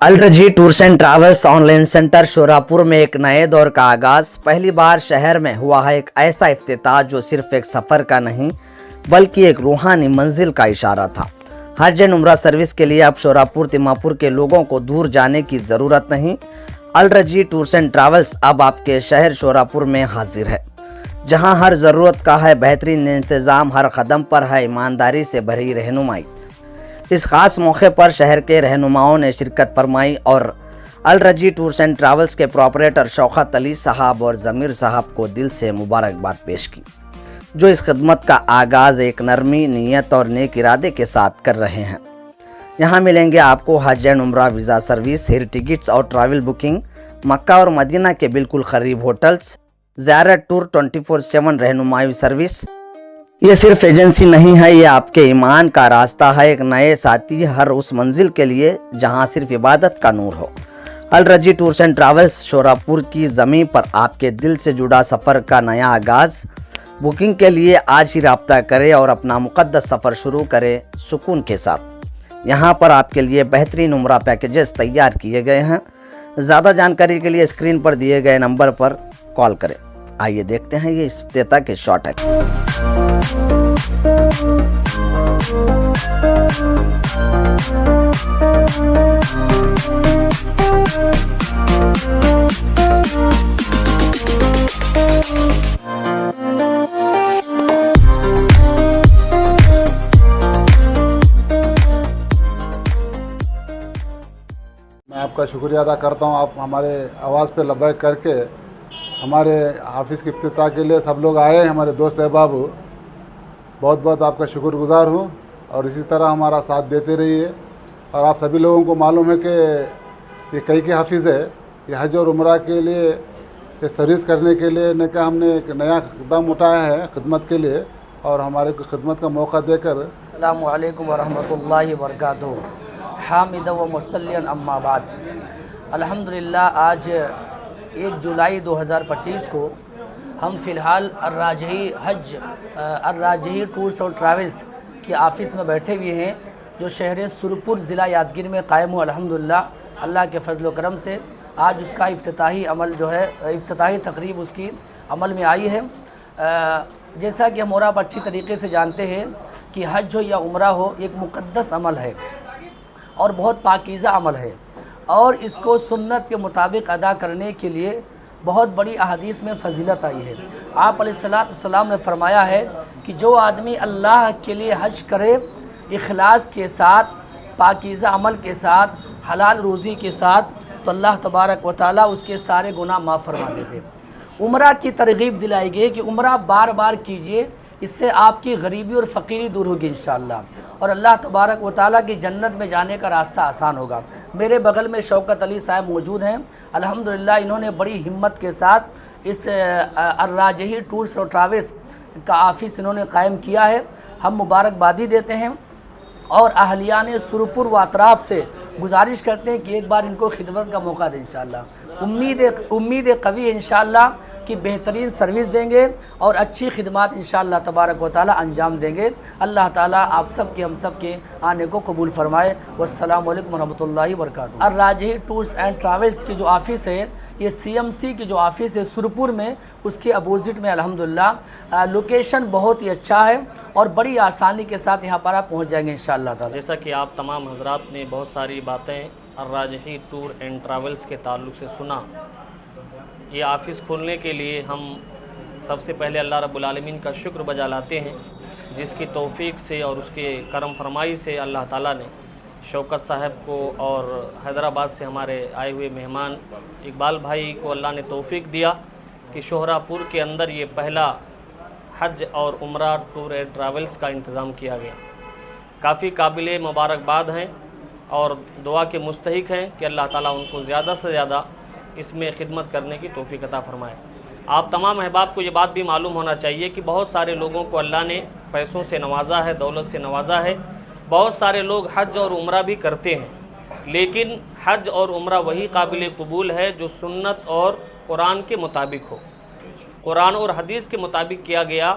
अल रजी tours and travels online centre Shorapur में एक नए दौर का आगाज। पहली बार शहर में हुआ है एक ऐसा इफ्तिताह जो सिर्फ एक सफ़र का नहीं बल्कि एक रूहानी मंजिल का इशारा था। हज एंड उम्रा सर्विस के लिए अब शोरापुर तिमापुर के लोगों को दूर जाने की ज़रूरत नहीं। अल रजी टूर्स एंड ट्रैवल्स अब आपके शहर शोरापुर में हाजिर है, जहां हर ज़रूरत का है बेहतरीन इंतज़ाम, हर कदम पर है ईमानदारी से भरी रहनुमाई। इस खास मौके पर शहर के रहनुमाओं ने शिरकत फरमाई और अल रजी टूर्स एंड ट्रैवल्स के प्रॉपरेटर शौकत अली साहब और ज़मीर साहब को दिल से मुबारकबाद पेश की, जो इस खिदमत का आगाज़ एक नरमी, नीयत और नेक इरादे के साथ कर रहे हैं। यहाँ मिलेंगे आपको हज एंड उम्रा वीज़ा सर्विस, एयर टिकट्स और ट्रैवल बुकिंग, मक्का और मदीना के बिल्कुल करीब होटल्स, ज़ियारत टूर, 24/7 रहनुमाई सर्विस। ये सिर्फ एजेंसी नहीं है, ये आपके ईमान का रास्ता है, एक नए साथी हर उस मंजिल के लिए जहां सिर्फ इबादत का नूर हो। अल रजी टूर्स एंड ट्रैवल्स शोरापुर की ज़मीन पर आपके दिल से जुड़ा सफ़र का नया आगाज़। बुकिंग के लिए आज ही रब्ता करें और अपना मुक़द्दस सफ़र शुरू करें सुकून के साथ। यहाँ पर आपके लिए बेहतरीन उम्रा पैकेजेस तैयार किए गए हैं। ज़्यादा जानकारी के लिए स्क्रीन पर दिए गए नंबर पर कॉल करें। आइए देखते हैं ये इफ्तिताह के शॉट है। मैं आपका शुक्रिया अदा करता हूँ। आप हमारे आवाज़ पे लब्बैक करके हमारे ऑफिस के इफ्तिताह के लिए सब लोग आए। हमारे दोस्त अहबाब, बहुत बहुत आपका शुक्रगुज़ार हूँ और इसी तरह हमारा साथ देते रहिए। और आप सभी लोगों को मालूम है कि ये कई के हाफिज़ है, ये हज और उम्रा के लिए ये सर्विस करने के लिए ने का हमने एक नया कदम उठाया है खिदमत के लिए, और हमारे को खिदमत का मौका देकर अस्सलामु अलैकुम व रहमतुल्लाहि व बरकातुहू। हामिदा व मुसल्लियन अम्मा बाद। अल्हम्दुलिल्लाह, आज 1 जुलाई 2025 को हम फ़िलहाल अर राजही टूर्स और ट्रैवल्स के ऑफ़िस में बैठे हुए हैं, जो शहर सुरपुर ज़िला यादगीर में कायम हुआ। अल्हम्दुलिल्लाह, अल्लाह के फजल व करम से आज उसका इफ्तिताही अमल जो है, इफ्तिताही तकरीब उसकी अमल में आई है। जैसा कि हम और आप अच्छी तरीके से जानते हैं कि हज हो या उम्रा हो, एक मुक़द्दस अमल है और बहुत पाकीज़ा अमल है, और इसको सुन्नत के मुताबिक अदा करने के लिए बहुत बड़ी अहादीस में फजीलत आई है। आप अलैहिस्सलाम ने फरमाया है कि जो आदमी अल्लाह के लिए हज करे इखलास के साथ, पाकीज़ा अमल के साथ, हलाल रोज़ी के साथ, तो अल्लाह तबारक व तआला उसके सारे गुनाह माफ़ फरमा देते। उम्रा की तरगीब दिलाई गई कि उम्रा बार बार कीजिए, इससे आपकी गरीबी और फ़कीरी दूर होगी इंशाअल्लाह, और अल्लाह तबारक व तआला की जन्नत में जाने का रास्ता आसान होगा। मेरे बगल में शौकत अली साहब मौजूद हैं। अल्हम्दुलिल्लाह, इन्होंने बड़ी हिम्मत के साथ इस अल राजही टूर्स और ट्रैवल्स का ऑफ़िस इन्होंने कायम किया है। हम मुबारकबादी देते हैं और अहलियान सुरपुर व अतराफ़ से गुजारिश करते हैं कि एक बार इनको खिदमत का मौका दें इंशाअल्लाह। उम्मीद कवी इंशाअल्लाह कि बेहतरीन सर्विस देंगे और अच्छी खिदमत इंशाअल्लाह तबारक व तआला अंजाम देंगे। अल्लाह ताला आप सब के हम सब के आने को कबूल फरमाए। वस्सलामु अलैकुम रहमतुल्लाहि व बरकातुहू। और राजही टूर्स एंड ट्रैवल्स की जो ऑफ़िस है, ये CMC की जो ऑफ़िस है सुरपुर में, उसके अपोजिट में अल्हम्दुलिल्लाह लोकेशन बहुत ही अच्छा है और बड़ी आसानी के साथ यहाँ पर आप पहुँच जाएंगे इंशाअल्लाह ताला। जैसा कि आप तमाम हजरात ने बहुत सारी बातें अल राजही टूर एंड ट्रैवल्स के ताल्लुक़ से सुना। ये ऑफ़िस खोलने के लिए हम सबसे पहले अल्लाह रब्बुल आलमीन का शुक्र बजा लाते हैं, जिसकी तौफ़ीक से और उसके करम फरमाई से अल्लाह ताला ने शौकत साहब को और हैदराबाद से हमारे आए हुए मेहमान इकबाल भाई को अल्लाह ने तौफ़ीक दिया कि शोहरापुर के अंदर ये पहला हज और उम्रा टूर एंड ट्रैवल्स का इंतज़ाम किया गया। काफ़ी काबिल मुबारकबाद हैं और दुआ के मुस्तहिक हैं कि अल्लाह ताला उनको ज़्यादा से ज़्यादा इसमें खिदमत करने की तौफ़ीक अता फ़रमाए। आप तमाम अहबाब को ये बात भी मालूम होना चाहिए कि बहुत सारे लोगों को अल्लाह ने पैसों से नवाजा है, दौलत से नवाजा है। बहुत सारे लोग हज और उम्रा भी करते हैं, लेकिन हज और उम्रा वही काबिल कबूल है जो सुन्नत और कुरान के मुताबिक हो। कुरान और हदीस के मुताबिक किया गया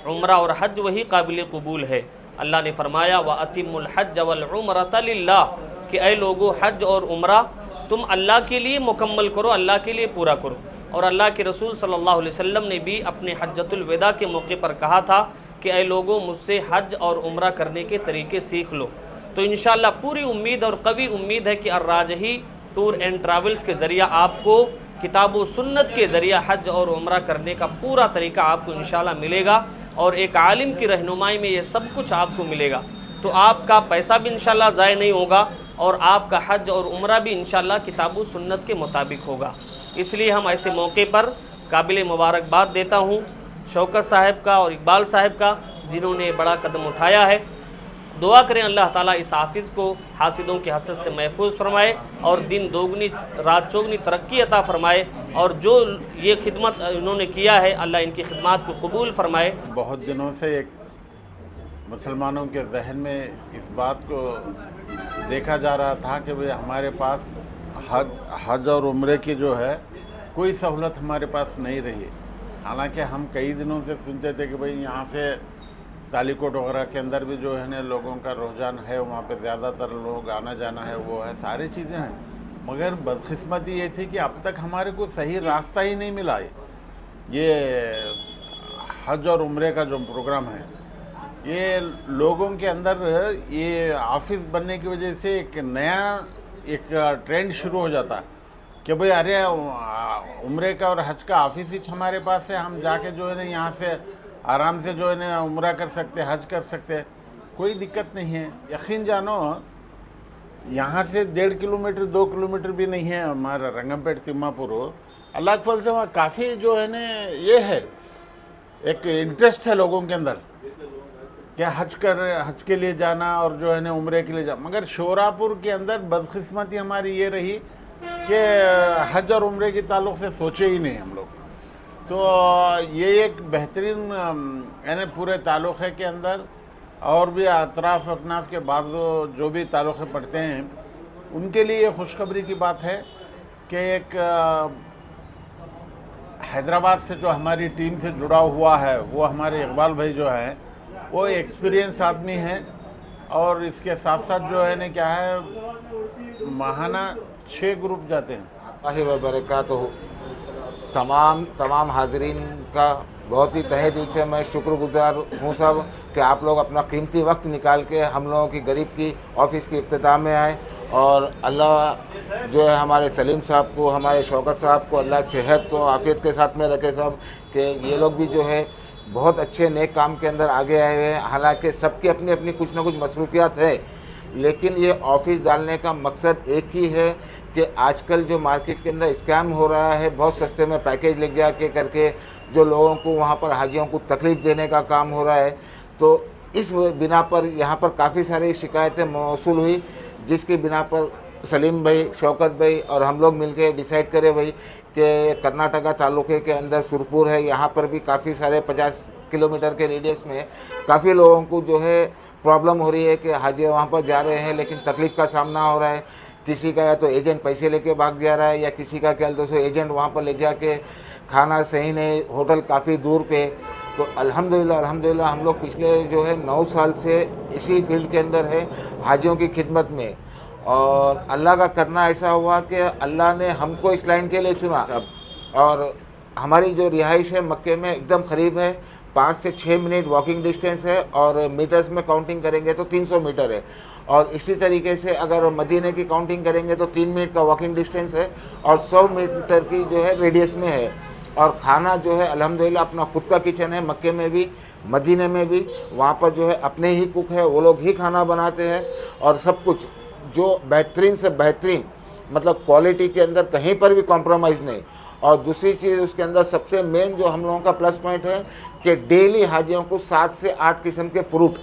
उम्रा और हज वही काबिल कबूल है। अल्लाह ने फरमाया व अतिमुल हज वल उम्रता लिल्लाह, कि ऐ लोगों हज और उम्रा तुम अल्लाह के लिए मुकम्मल करो, अल्लाह के लिए पूरा करो। और अल्लाह के रसूल सल्लल्लाहु अलैहि वसल्लम ने भी अपने हज्जतुल विदा के मौके पर कहा था कि ऐ लोगों मुझसे हज और उम्रा करने के तरीके सीख लो। तो इंशाअल्लाह पूरी उम्मीद और कवी उम्मीद है कि अर्राजही टूर एंड ट्रैवल्स के ज़रिया आपको किताब व सुन्नत के ज़रिया हज और उम्रा करने का पूरा तरीका आपको इंशाअल्लाह मिलेगा और एक आलिम की रहनुमाई में ये सब कुछ आपको मिलेगा। तो आपका पैसा भी इंशाअल्लाह ज़ाय नहीं होगा और आपका हज और उम्रा भी इंशाअल्लाह किताब व सुन्नत के मुताबिक होगा। इसलिए हम ऐसे मौके पर काबिल मुबारकबाद देता हूँ शौकत साहब का और इकबाल साहब का, जिन्होंने बड़ा कदम उठाया है। दुआ करें अल्लाह ताला इस हाफिज़ को हासिदों की हसद से महफूज फरमाए और दिन दोगुनी रात चौगुनी तरक्की अता फरमाए और जो ये खिदमत इन्होंने किया है अल्लाह इनकी खिदमत को कबूल फरमाए। बहुत दिनों से एक मुसलमानों के जहन में इस बात को देखा जा रहा था कि भाई हमारे पास हज और उम्रे की जो है कोई सहूलत हमारे पास नहीं रही। हालांकि हम कई दिनों से सुनते थे कि भाई यहाँ से तालीकोट वगैरह के अंदर भी जो है ना लोगों का रुझान है, वहाँ पे ज़्यादातर लोग आना जाना है, वो है, सारी चीज़ें हैं। मगर बदकिस्मती ये थी कि अब तक हमारे को सही रास्ता ही नहीं मिला है। ये हज और उम्रे का जो प्रोग्राम है ये लोगों के अंदर ये ऑफिस बनने की वजह से एक नया एक ट्रेंड शुरू हो जाता है कि भाई अरे उम्रे का और हज का ऑफिस ही हमारे पास है, हम जाके जो है ना यहाँ से आराम से जो है ना उम्रा कर सकते, हज कर सकते, कोई दिक्कत नहीं है। यकीन जानो यहाँ से 1.5 किलोमीटर 2 किलोमीटर भी नहीं है हमारा रंगमपेट तिम्मापुर। अल्लाह के फल से वहाँ काफ़ी जो है ना ये है एक इंटरेस्ट है लोगों के अंदर क्या हज के लिए जाना और जो है ना उम्रे के लिए जाना। मगर शोरापुर के अंदर बदकिस्मती हमारी ये रही कि हज और उम्रे के ताल्लुक़ से सोचे ही नहीं हम लोग। तो ये एक बेहतरीन यानी पूरे ताल्लुक़े के अंदर और भी अतराफ़ अकनाफ के बाद जो भी ताल्लुक़े पड़ते हैं उनके लिए खुशखबरी की बात है कि एक हैदराबाद से जो हमारी टीम से जुड़ा हुआ है वो हमारे इकबाल भाई जो है वो एक्सपीरियंस आदमी हैं और इसके साथ साथ जो है ना क्या है माहाना 6 ग्रुप जाते हैं। वबरकातुहू। तमाम हाजरीन का बहुत ही तहे दिल से मैं शुक्रगुजार हूँ सब कि आप लोग अपना कीमती वक्त निकाल के हम लोगों की गरीब की ऑफ़िस की इफ्तिताह में आए और अल्लाह जो है हमारे सलीम साहब को, हमारे शौकत साहब को अल्लाह सेहत को आफियत के साथ में रखे सब कि ये लोग भी जो है बहुत अच्छे नेक काम के अंदर आगे आए हुए हैं। हालांकि सबकी अपनी अपनी कुछ ना कुछ मसरूफियात है, लेकिन ये ऑफ़िस डालने का मकसद एक ही है कि आजकल जो मार्केट के अंदर स्कैम हो रहा है, बहुत सस्ते में पैकेज ले जा के करके जो लोगों को वहाँ पर हाजियों को तकलीफ़ देने का काम हो रहा है। तो इस बिना पर यहाँ पर काफ़ी सारी शिकायतें मौसूल हुई, जिसकी बिना पर सलीम भाई, शौकत भाई और हम लोग मिलके डिसाइड करे भाई कि कर्नाटका तालुके के अंदर सुरपुर है, यहाँ पर भी काफ़ी सारे 50 किलोमीटर के रेडियस में काफ़ी लोगों को जो है प्रॉब्लम हो रही है कि हाजी वहाँ पर जा रहे हैं लेकिन तकलीफ़ का सामना हो रहा है। किसी का या तो एजेंट पैसे लेके भाग जा रहा है या किसी का क्या दोस्तों एजेंट वहाँ पर ले जाके खाना सही नहीं, होटल काफ़ी दूर पे। तो अल्हम्दुलिल्लाह हम लोग पिछले जो है 9 साल से इसी फील्ड के अंदर है हाजियों की खिदमत में, और अल्लाह का करना ऐसा हुआ कि अल्लाह ने हमको इस लाइन के लिए चुना। और हमारी जो रिहाइश है मक्के में एकदम करीब है, 5 से 6 मिनट वॉकिंग डिस्टेंस है और मीटर्स में काउंटिंग करेंगे तो 300 मीटर है। और इसी तरीके से अगर मदीने की काउंटिंग करेंगे तो 3 मिनट का वॉकिंग डिस्टेंस है और 100 मीटर की जो है रेडियस में है। और खाना जो है अल्हम्दुलिल्लाह अपना खुद का किचन है, मक्के में भी मदीने में भी, वहाँ पर जो है अपने ही कुक है, वो लोग ही खाना बनाते हैं और सब कुछ जो बेहतरीन से बेहतरीन, मतलब क्वालिटी के अंदर कहीं पर भी कॉम्प्रोमाइज़ नहीं। और दूसरी चीज़ उसके अंदर सबसे मेन जो हम लोगों का प्लस पॉइंट है कि डेली हाजियों को 7 से 8 किस्म के फ्रूट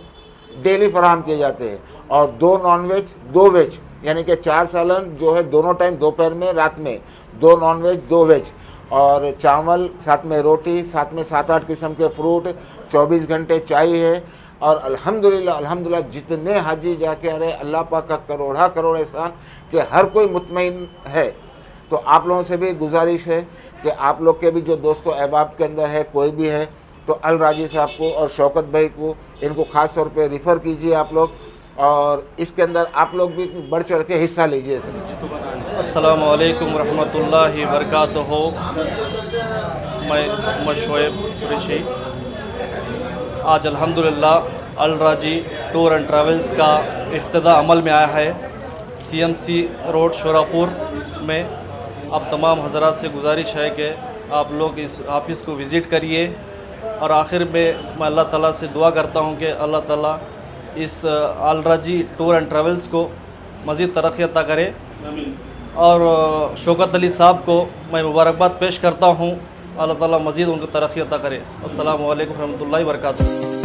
डेली फराहम किए जाते हैं और 2 नॉन-वेज 2 वेज, यानी कि 4 सालन जो है दोनों टाइम, दोपहर में रात में, 2 नॉन-वेज 2 वेज और चावल, साथ में रोटी, साथ में 7-8 किस्म के फ्रूट, 24 घंटे चाय है। और अल्हम्दुलिल्लाह जितने हाजी जाके आ रहे अल्लाह पाक का करोड़ एहसान कि हर कोई मुतमईन है। तो आप लोगों से भी गुजारिश है कि आप लोग के भी जो दोस्तों अहबाब के अंदर है कोई भी है तो अल राजी साहब को और शौकत भाई को, इनको ख़ास तौर पे रिफ़र कीजिए आप लोग। और इसके अंदर आप लोग भी बढ़ चढ़ के हिस्सा लीजिए सर। अस्सलाम वालेकुम रहमतुल्लाहि वबरकातुहू। मैं मोहम्मद शोएब कुरैशी। आज अल्हम्दुलिल्लाह अल राजी टूर एंड ट्रैवल्स का इफ्तिताह अमल में आया है CMC रोड शोरापुर में। अब तमाम हज़रात से गुजारिश है कि आप लोग इस ऑफ़िस को विज़िट करिए और आखिर में मैं अल्लाह ताला से दुआ करता हूँ कि अल्लाह ताला इस अल राजी टूर एंड ट्रैवल्स को मज़ीद तरक्की अता करे। और शौकत अली साहब को मैं मुबारकबाद पेश करता हूँ, अल्लाह ताला मज़ीद उनको तरक्की अता करे। अस्सलामु अलैकुम रहमतुल्लाहि व बरकातुहू।